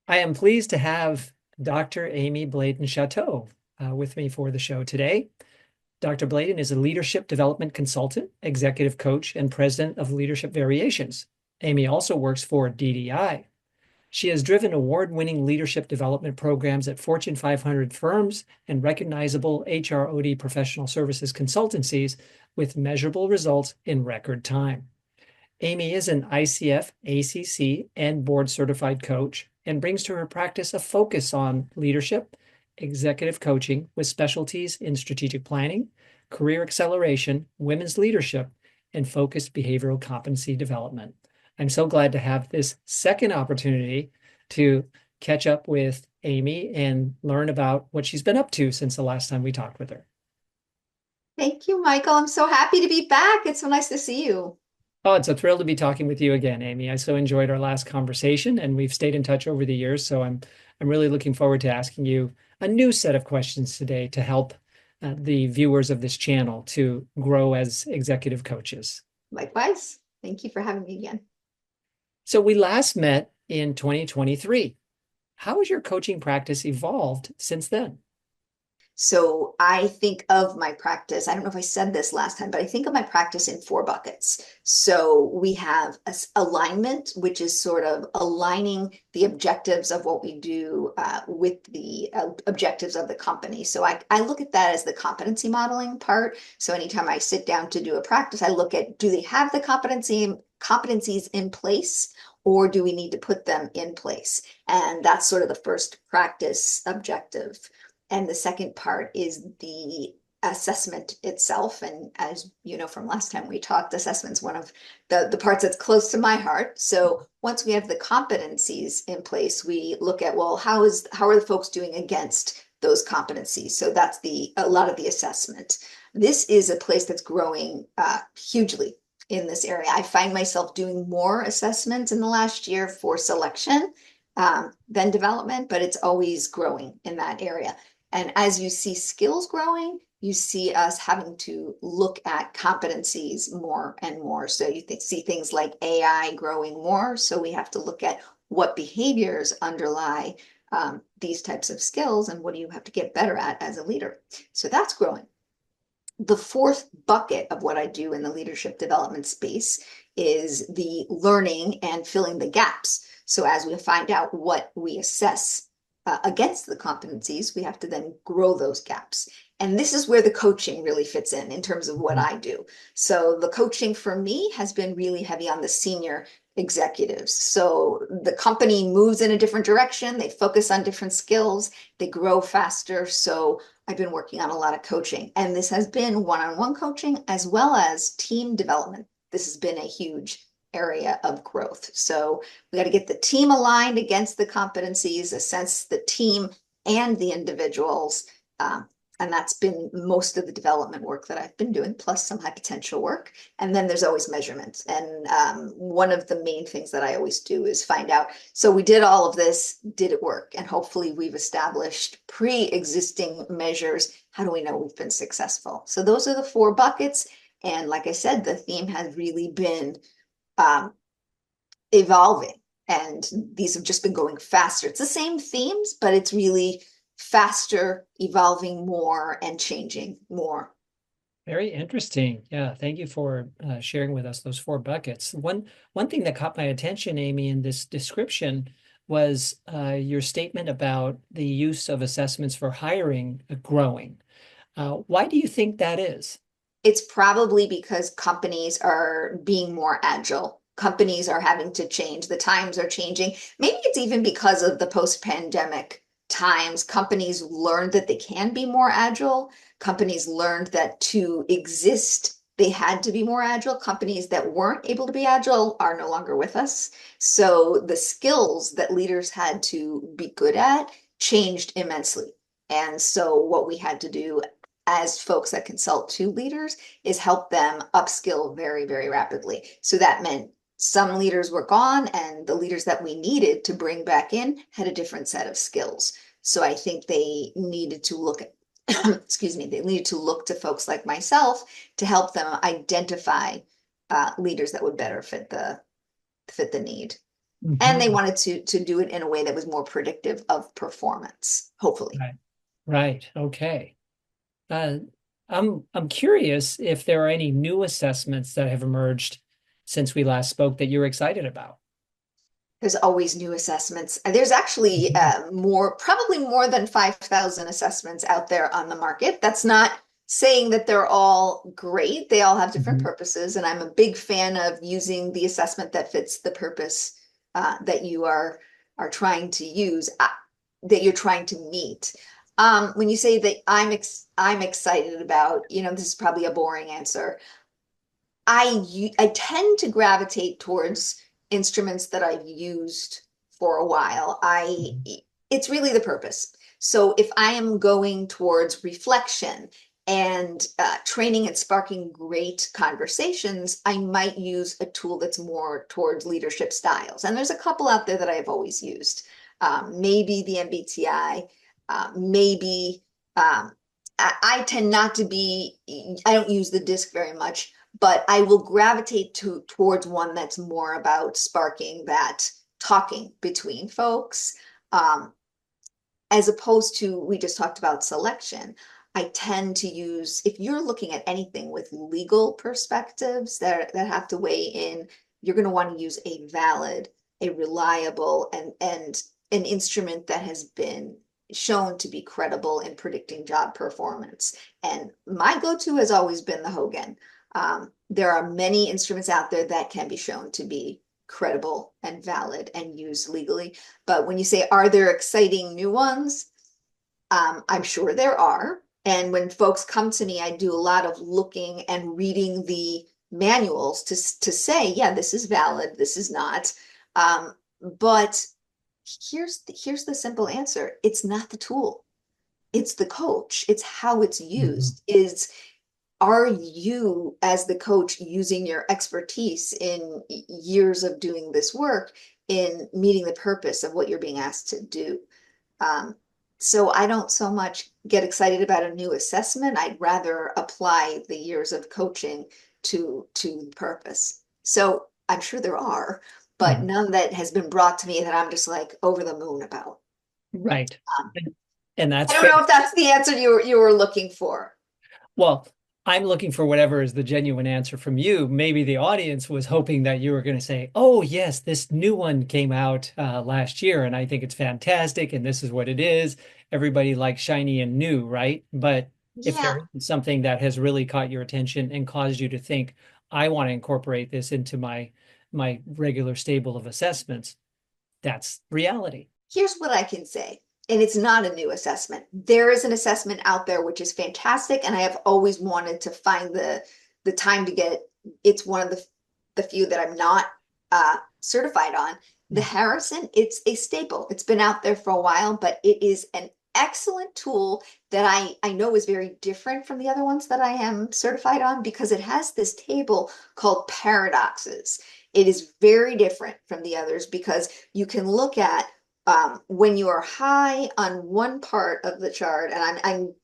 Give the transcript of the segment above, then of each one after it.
I am pleased to have Dr. Amy Bladen Shatto with me for the show today. Dr. Bladen is a leadership development consultant, executive coach, and president of Leadership Variations. Amy also works for DDI. She has driven award-winning leadership development programs at Fortune 500 firms and recognizable HROD professional services consultancies with measurable results in record time. Amy is an ICF, ACC, and board certified coach and brings to her practice a focus on leadership, executive coaching with specialties in strategic planning, career acceleration, women's leadership, and focused behavioral competency development. I'm so glad to have this second opportunity to catch up with Amy and learn about what she's been up to since the last time we talked with her. Thank you, Michael. I'm so happy to be back. It's so nice to see you. Oh, it's a thrill to be talking with you again, Amy. I so enjoyed our last conversation and we've stayed in touch over the years. So I'm really looking forward to asking you a new set of questions today to help the viewers of this channel to grow as executive coaches. Likewise. Thank you for having me again. So we last met in 2023. How has your coaching practice evolved since then? So I think of my practice, I don't know if I said this last time, but I think of my practice in four buckets. So we have alignment, which is sort of aligning the objectives of what we do with the objectives of the company. So I look at that as the competency modeling part. So anytime I sit down to do a practice, I look at, do they have the competencies in place? Or do we need to put them in place? And that's sort of the first practice objective. And the second part is the assessment itself. And as you know from last time we talked, assessment's one of the parts that's close to my heart. So once we have the competencies in place, we look at, well, how are the folks doing against those competencies? So that's a lot of the assessment. This is a place that's growing hugely in this area. I find myself doing more assessments in the last year for selection than development, but it's always growing in that area. And as you see skills growing, you see us having to look at competencies more and more. So you see things like AI growing more. So we have to look at what behaviors underlie these types of skills and what do you have to get better at as a leader. So that's growing. The fourth bucket of what I do in the leadership development space is the learning and filling the gaps. So as we find out what we assess against the competencies, we have to then grow those gaps. And this is where the coaching really fits in terms of what I do. So the coaching for me has been really heavy on the senior executives. So the company moves in a different direction, they focus on different skills, they grow faster. So I've been working on a lot of coaching, and this has been one-on-one coaching as well as team development. This has been a huge area of growth. So we got to get the team aligned against the competencies, assess the team and the individuals. And that's been most of the development work that I've been doing, plus some high potential work. And then there's always measurements. And one of the main things that I always do is find out, so we did all of this, did it work? And hopefully we've established pre-existing measures. How do we know we've been successful? So those are the four buckets. And like I said, the theme has really been evolving, and these have just been going faster. It's the same themes, but it's really faster, evolving more, and changing more. Very interesting. Yeah, thank you for sharing with us those four buckets. One thing that caught my attention, Amy, in this description was your statement about the use of assessments for hiring growing. Why do you think that is? It's probably because companies are being more agile. Companies are having to change. The times are changing. Maybe it's even because of the post-pandemic times. Companies learned that they can be more agile. Companies learned that to exist, they had to be more agile. Companies that weren't able to be agile are no longer with us. So the skills that leaders had to be good at changed immensely. And so what we had to do as folks that consult to leaders is help them upskill very, very rapidly. So that meant some leaders were gone, and the leaders that we needed to bring back in had a different set of skills. So I think they needed to look at, excuse me, they needed to look to folks like myself to help them identify leaders that would better fit the need. And they Mhm. wanted to do it in a way that was more predictive of performance, hopefully. Right. Right. Okay. Uh, I'm curious if there are any new assessments that have emerged since we last spoke that you're excited about. There's always new assessments. There's actually Mhm. probably more than 5,000 assessments out there on the market. That's not saying that they're all great. They all have different Mhm. purposes, and I'm a big fan of using the assessment that fits the purpose that you are trying to use, that you're trying to meet. When you say that I'm excited about, this is probably a boring answer. I tend to gravitate towards instruments that I've used for a while. I Mhm. It's really the purpose. So if I am going towards reflection and training and sparking great conversations, I might use a tool that's more towards leadership styles. And there's a couple out there that I've always used. Maybe the MBTI, maybe I tend not to be, I don't use the disc very much, but I will gravitate towards one that's more about sparking that talking between folks, um, as opposed to we just talked about selection. I tend to use, if you're looking at anything with legal perspectives that have to weigh in, you're going to want to use a valid, a reliable, and an instrument that has been shown to be credible in predicting job performance. And my go-to has always been the Hogan. There are many instruments out there that can be shown to be credible and valid and used legally. But when you say, are there exciting new ones? I'm sure there are. And when folks come to me, I do a lot of looking and reading the manuals to say, yeah, this is valid, this is not. But here's the simple answer. It's not the tool. It's the coach. It's how it's Mhm. used. Are you, as the coach, using your expertise in years of doing this work in meeting the purpose of what you're being asked to do? Um, so I don't so much get excited about a new assessment. I'd rather apply the years of coaching to purpose. So I'm sure there are, but Mhm. none that has been brought to me that I'm just like over the moon about. Right. Um, And I that's don't fair. know if that's the answer you were looking for. Well, I'm looking for whatever is the genuine answer from you. Maybe the audience was hoping that you were going to say, "Oh, yes, this new one came out last year, and I think it's fantastic, and this is what it is." Everybody likes shiny and new, right? But if Yeah, there is something that has really caught your attention and caused you to think, "I want to incorporate this into my regular stable of assessments," that's reality. here's what I can say. And it's not a new assessment. There is an assessment out there which is fantastic, and I have always wanted to find the time to get it. It's one of the few that I'm not certified on. The Mm. Harrison, it's a staple. It's been out there for a while, but it is an excellent tool that I know is very different from the other ones that I am certified on because it has this table called paradoxes. It is very different from the others because you can look at when you are high on one part of the chart, and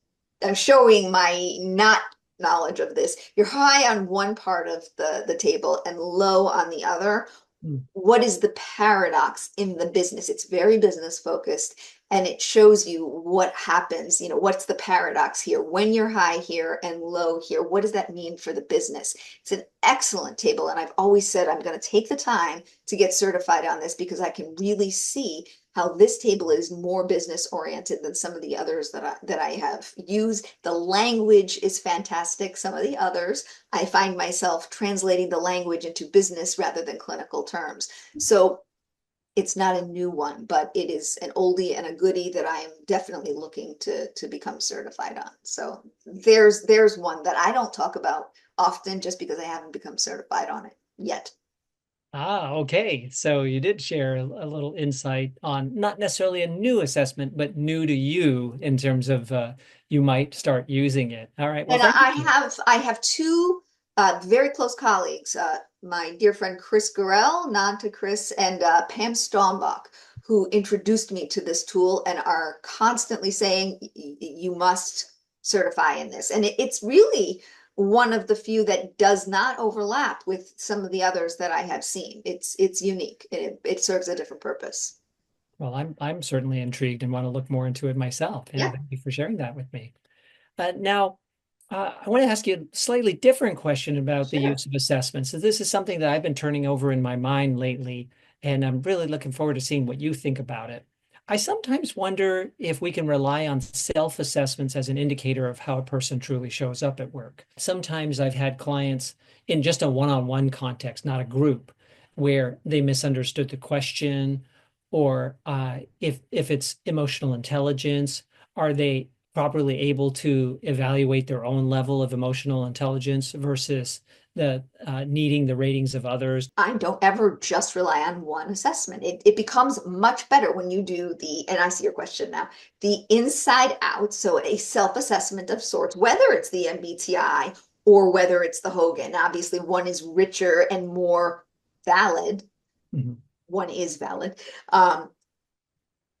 I'm showing my not knowledge of this. You're high on one part of the table and low on the other. Mm. What is the paradox in the business? It's very business focused and it shows you what happens. What's the paradox here? When you're high here and low here, what does that mean for the business? It's an excellent table. And I've always said I'm going to take the time to get certified on this because I can really see how this table is more business oriented than some of the others that I have used. The language is fantastic. Some of the others, I find myself translating the language into business rather than clinical terms. So it's not a new one, but it is an oldie and a goodie that I am definitely looking to become certified on. So there's one that I don't talk about often just because I haven't become certified on it yet. Ah, okay. So you did share a little insight on not necessarily a new assessment, but new to you in terms of you might start using it. All right. Well, And thank you I for that. have I have two very close colleagues, my dear friend Chris Gorell, Nanta Chris, and Pam Staumbach, who introduced me to this tool and are constantly saying you must certify in this. And it's really one of the few that does not overlap with some of the others that I have seen. It's unique. It serves a different purpose. Well, I'm certainly intrigued and want to look more into it myself. And Yeah, thank you for sharing that with me. Now, I want to ask you a slightly different question about the sure. use of assessments. So this is something that I've been turning over in my mind lately, and I'm really looking forward to seeing what you think about it. I sometimes wonder if we can rely on self-assessments as an indicator of how a person truly shows up at work. Sometimes I've had clients in just a one-on-one context, not a group, where they misunderstood the question, or if it's emotional intelligence, are they properly able to evaluate their own level of emotional intelligence versus the needing the ratings of others. I don't ever just rely on one assessment. It becomes much better when you do and I see your question now, the inside out, so a self-assessment of sorts, whether it's the MBTI or whether it's the Hogan. Obviously, one is richer and more valid. Mhm. One is valid. Um,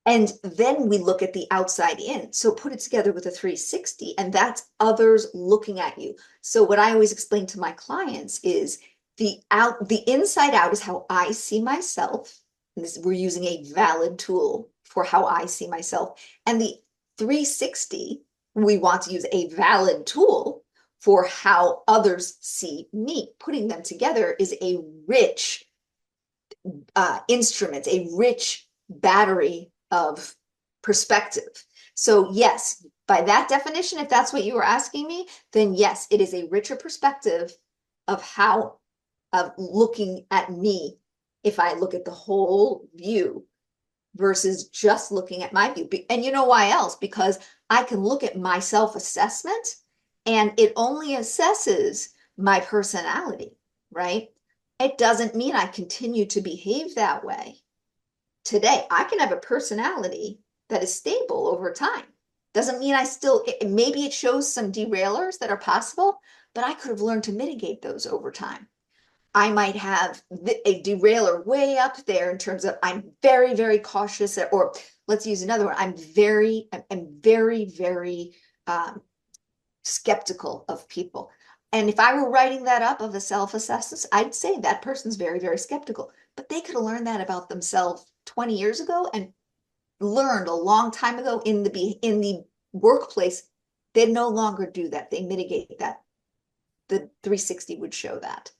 and then we look at the outside in. So put it together with a 360, and that's others looking at you. So what I always explain to my clients is the inside out is how I see myself. And we're using a valid tool for how I see myself. And the 360, we want to use a valid tool for how others see me. Putting them together is a rich instrument, a rich battery of perspective. So, yes, by that definition, if that's what you were asking me, then yes, it is a richer perspective of how, of looking at me if I look at the whole view versus just looking at my view. And you know why else? Because I can look at my self assessment and it only assesses my personality, right? It doesn't mean I continue to behave that way today. I can have a personality that is stable over time. Doesn't mean I still, maybe it shows some derailers that are possible, but I could have learned to mitigate those over time. I might have a derailer way up there in terms of I'm very, very cautious, or let's use another one. I'm very um, skeptical of people. And if I were writing that up of a self-assessment, I'd say that person's very, very skeptical. But they could have learned that about themselves 20 years ago and learned a long time ago in the workplace. They no longer do that. They mitigate that. The 360 would show that.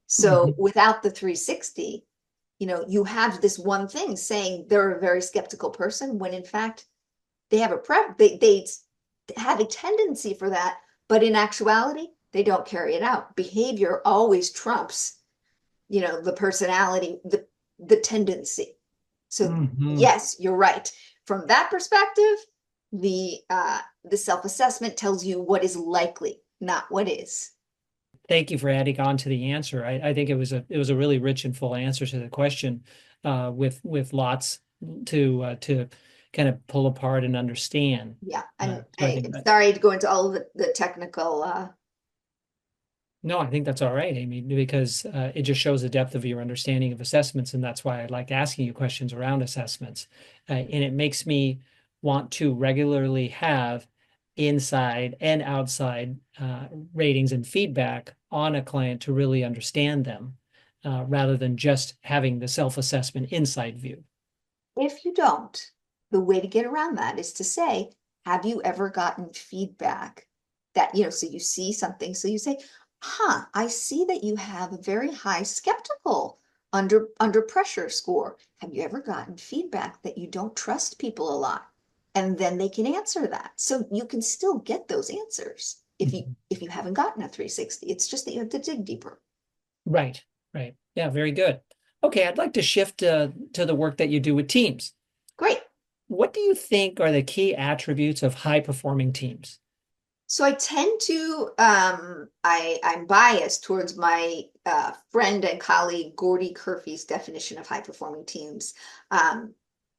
So Mhm. without the 360, you have this one thing saying they're a very skeptical person when in fact they have they have a tendency for that, but in actuality, they don't carry it out. Behavior always trumps, the personality, the tendency. So Mhm. yes, you're right. From that perspective, the self-assessment tells you what is likely, not what is. Thank you for adding on to the answer. I think it was a really rich and full answer to the question, with lots to kind of pull apart and understand. Yeah, So I think I'm that sorry to go into all of the technical. No, I think that's all right, Amy, because it just shows the depth of your understanding of assessments, and that's why I like asking you questions around assessments. And it makes me want to regularly have inside and outside ratings and feedback on a client to really understand them, rather than just having the self-assessment inside view. If you don't, the way to get around that is to say, have you ever gotten feedback that, so you see something, so you say, I see that you have a very high skeptical under pressure score. Have you ever gotten feedback that you don't trust people a lot? And then they can answer that. So you can still get those answers Mhm. if you haven't gotten a 360. It's just that you have to dig deeper. Right, right. Yeah, very good. Okay, I'd like to shift to the work that you do with teams. Great. What do you think are the key attributes of high performing teams? So I tend to I'm biased towards my friend and colleague Gordy Curfy's definition of high performing teams. Um,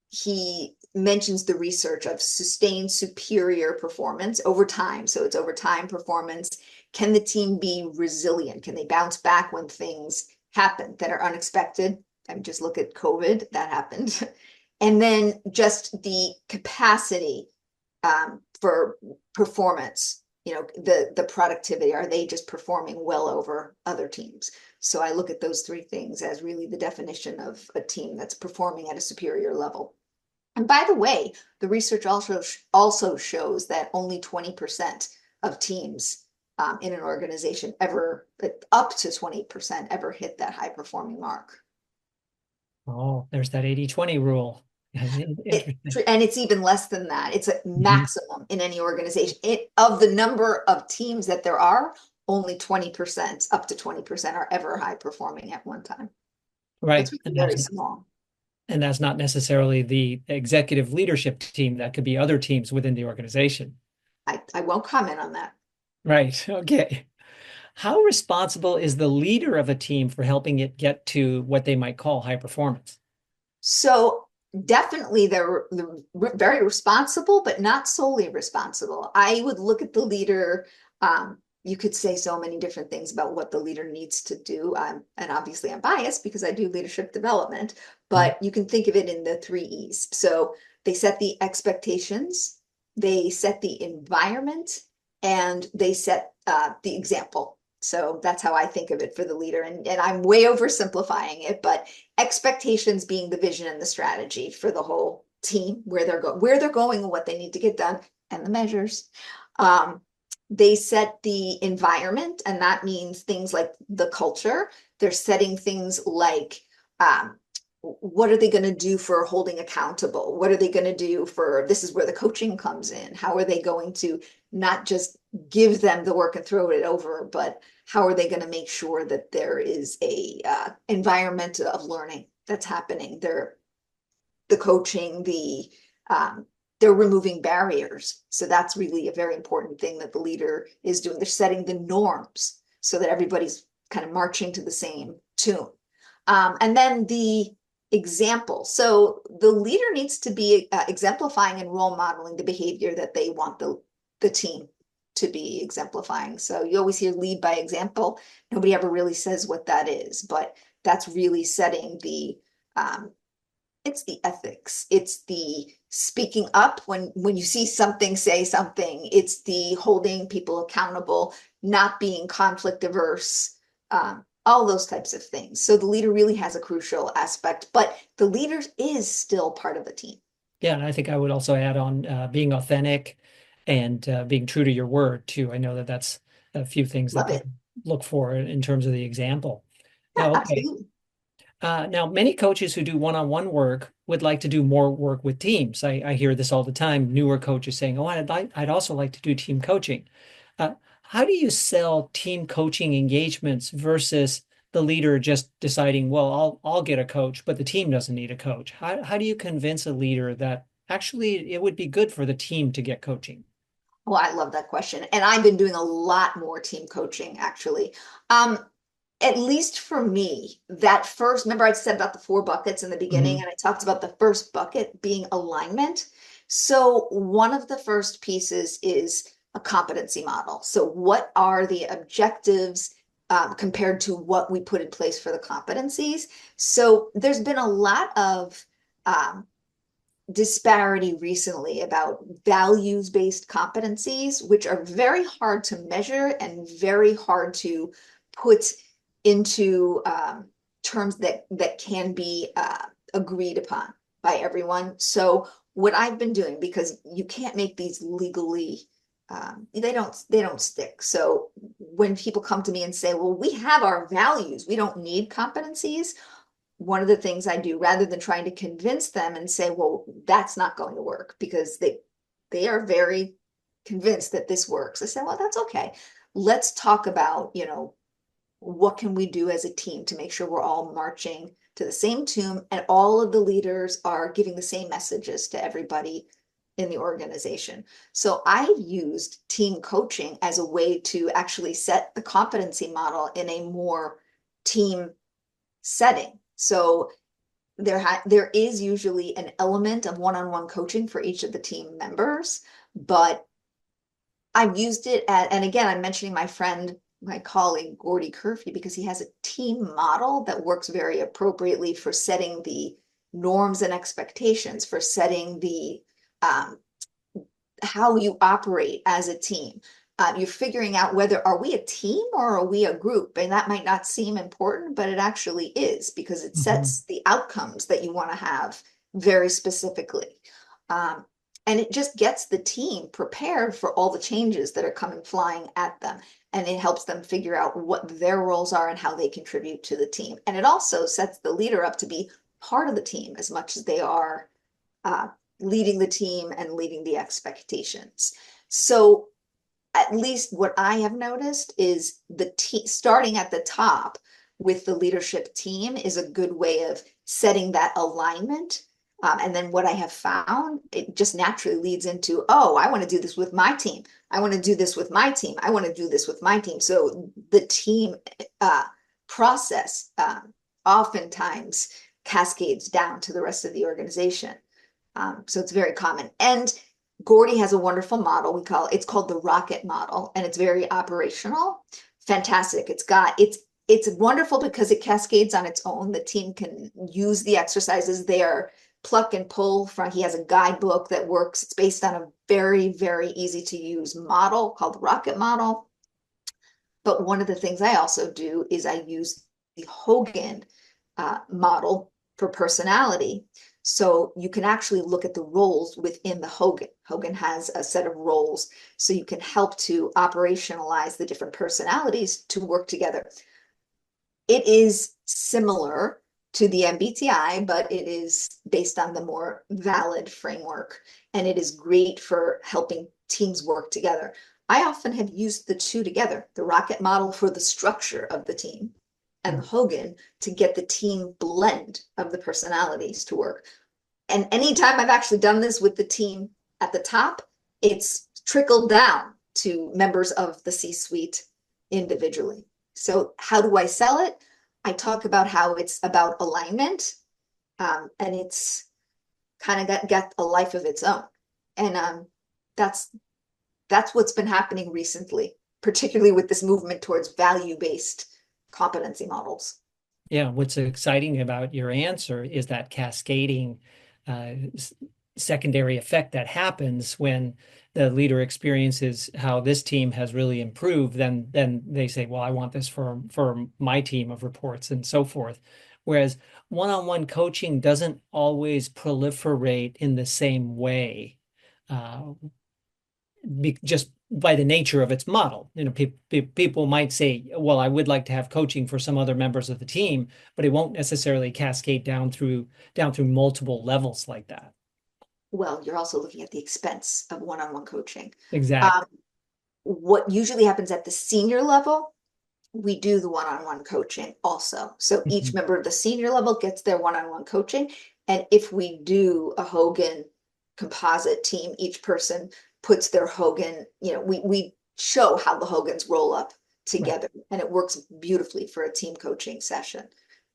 he mentions the research of sustained superior performance over time. So it's over time performance. Can the team be resilient? Can they bounce back when things happen that are unexpected? I mean, just look at COVID, that happened. And then just the capacity for performance the productivity, are they just performing well over other teams? So I look at those three things as really the definition of a team that's performing at a superior level. And by the way, the research also shows that only 20% of teams in an organization ever, up to 20% ever hit that high performing mark. Oh, there's that 80-20 rule. Interesting. And it's even less than that. It's a Mhm. maximum in any organization. Of the number of teams that there are, only 20%, up to 20% are ever high performing at one time. It's Right. really very small. And that's not necessarily the executive leadership team. That could be other teams within the organization. I won't comment on that. Right. Okay. How responsible is the leader of a team for helping it get to what they might call high performance? So definitely they're very responsible, but not solely responsible. I would look at the leader. You could say so many different things about what the leader needs to do. And obviously I'm biased because I do leadership development, Mhm. but you can think of it in the three E's. So they set the expectations, they set the environment, and they set the example. So that's how I think of it for the leader. And I'm way oversimplifying it, but expectations being the vision and the strategy for the whole team, where they're going and what they need to get done, and the measures. Um, they set the environment, and that means things like the culture. They're setting things like what are they going to do for holding accountable? What are they going to do for this is where the coaching comes in? How are they going to not just give them the work and throw it over, but how are they going to make sure that there is a environment of learning that's happening? The coaching, um, they're removing barriers. So that's really a very important thing that the leader is doing. They're setting the norms so that everybody's kind of marching to the same tune. And then the example. So the leader needs to be exemplifying and role modeling the behavior that they want the team to be exemplifying. So you always hear lead by example. Nobody ever really says what that is, but that's really setting um, it's the ethics. It's the speaking up when you see something, say something. It's the holding people accountable, not being conflict averse, all those types of things. So the leader really has a crucial aspect, but the leader is still part of the team. Yeah, and I think I would also add on being authentic and being true to your word too. I know that that's a few things that Love it. people look for in terms of the example. Yeah, Now, okay. absolutely. Now, many coaches who do one-on-one work would like to do more work with teams. I hear this all the time. Newer coaches saying, "Oh, I'd also like to do team coaching." Uh, how do you sell team coaching engagements versus the leader just deciding, "Well, I'll get a coach, but the team doesn't need a coach." How do you convince a leader that actually it would be good for the team to get coaching? Well, I love that question. And I've been doing a lot more team coaching actually. Um, at least for me, that first, remember I said about the four buckets in the beginning, Mhm. and I talked about the first bucket being alignment. So one of the first pieces is a competency model. So what are the objectives compared to what we put in place for the competencies? So there's been a lot of um, disparity recently about values-based competencies, which are very hard to measure and very hard to put into terms that can be agreed upon by everyone. So what I've been doing, because you can't make these legally, they don't stick. So when people come to me and say, "Well, we have our values, we don't need competencies," one of the things I do rather than trying to convince them and say, well, that's not going to work because they are very convinced that this works. I say, well, that's okay. Let's talk about, what can we do as a team to make sure we're all marching to the same tune and all of the leaders are giving the same messages to everybody in the organization. So I've used team coaching as a way to actually set the competency model in a more team setting. So there is usually an element of one-on-one coaching for each of the team members, but I've used it and again, I'm mentioning my colleague Gordy Curfew because he has a team model that works very appropriately for setting the norms and expectations, for setting the um, how you operate as a team. You're figuring out whether are we a team or are we a group, and that might not seem important, but it actually is because it Mhm. sets the outcomes that you want to have very specifically. Um, and it just gets the team prepared for all the changes that are coming flying at them. And it helps them figure out what their roles are and how they contribute to the team. And it also sets the leader up to be part of the team as much as they are uh, leading the team and leading the expectations. So at least what I have noticed is the team starting at the top with the leadership team is a good way of setting that alignment. And then what I have found, it just naturally leads into, oh, I want to do this with my team. I want to do this with my team. I want to do this with my team. So the team uh, process oftentimes cascades down to the rest of the organization. So it's very common. And Gordy has a wonderful model. It's called the rocket model, and it's very operational. Fantastic. It's wonderful because it cascades on its own. The team can use the exercises. They are pluck and pull from. He has a guidebook that works. It's based on a very, very easy to use model called the rocket model. But one of the things I also do is I use the Hogan model for personality. So you can actually look at the roles within the Hogan. Hogan has a set of roles, so you can help to operationalize the different personalities to work together. It is similar to the MBTI, but it is based on the more valid framework, and it is great for helping teams work together. I often have used the two together, the rocket model for the structure of the team and the Hogan to get the team blend of the personalities to work. And anytime I've actually done this with the team at the top, it's trickled down to members of the C-suite individually. So how do I sell it? I talk about how it's about alignment, and it's kind of got a life of its own. And that's that's what's been happening recently, particularly with this movement towards value-based competency models. Yeah, what's exciting about your answer is that cascading uh, secondary effect that happens when the leader experiences how this team has really improved. Then they say, "Well, I want this for my team of reports," and so forth. Whereas one-on-one coaching doesn't always proliferate in the same way. Uh, just by the nature of its model. People might say, well, I would like to have coaching for some other members of the team, but it won't necessarily cascade down through multiple levels like that. Well, you're also looking at the expense of one-on-one coaching. Exactly. Um, what usually happens at the senior level, we do the one-on-one coaching also. So each Mhm. member of the senior level gets their one-on-one coaching. And if we do a Hogan composite team, each person puts their Hogan, we show how the Hogans roll up Right. together, and it works beautifully for a team coaching session.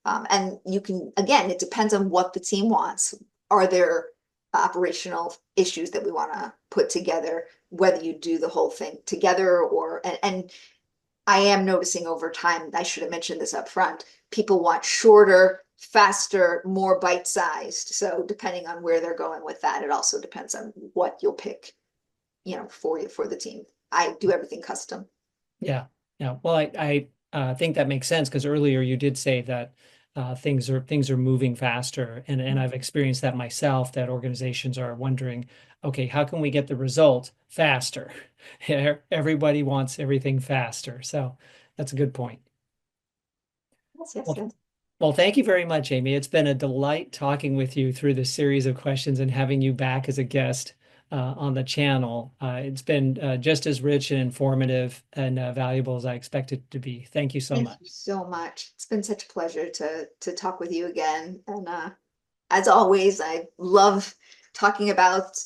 And you can, again, it depends on what the team wants. Are there operational issues that we want to put together, whether you do the whole thing together and I am noticing over time, I should have mentioned this up front, people want shorter, faster, more bite-sized. So depending on where they're going with that, it also depends on what you'll pick, for you for the team. I do everything custom. Yeah. Yeah. Well, I think that makes sense because earlier you did say that things are moving faster, and I've experienced that myself. That organizations are wondering, okay, how can we get the result faster? Everybody wants everything faster, so that's a good point. Yes, yes, Well, yes. well, thank you very much, Amy. It's been a delight talking with you through this series of questions and having you back as a guest on the channel. It's been just as rich and informative and valuable as I expected it to be. Thank you so Thank you much. so much. It's been such a pleasure to talk with you again. And as always, I love talking about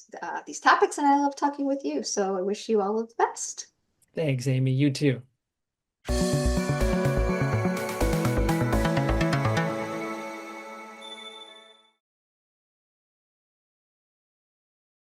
these topics, and I love talking with you. So I wish you all of the best. Thanks, Amy. You too.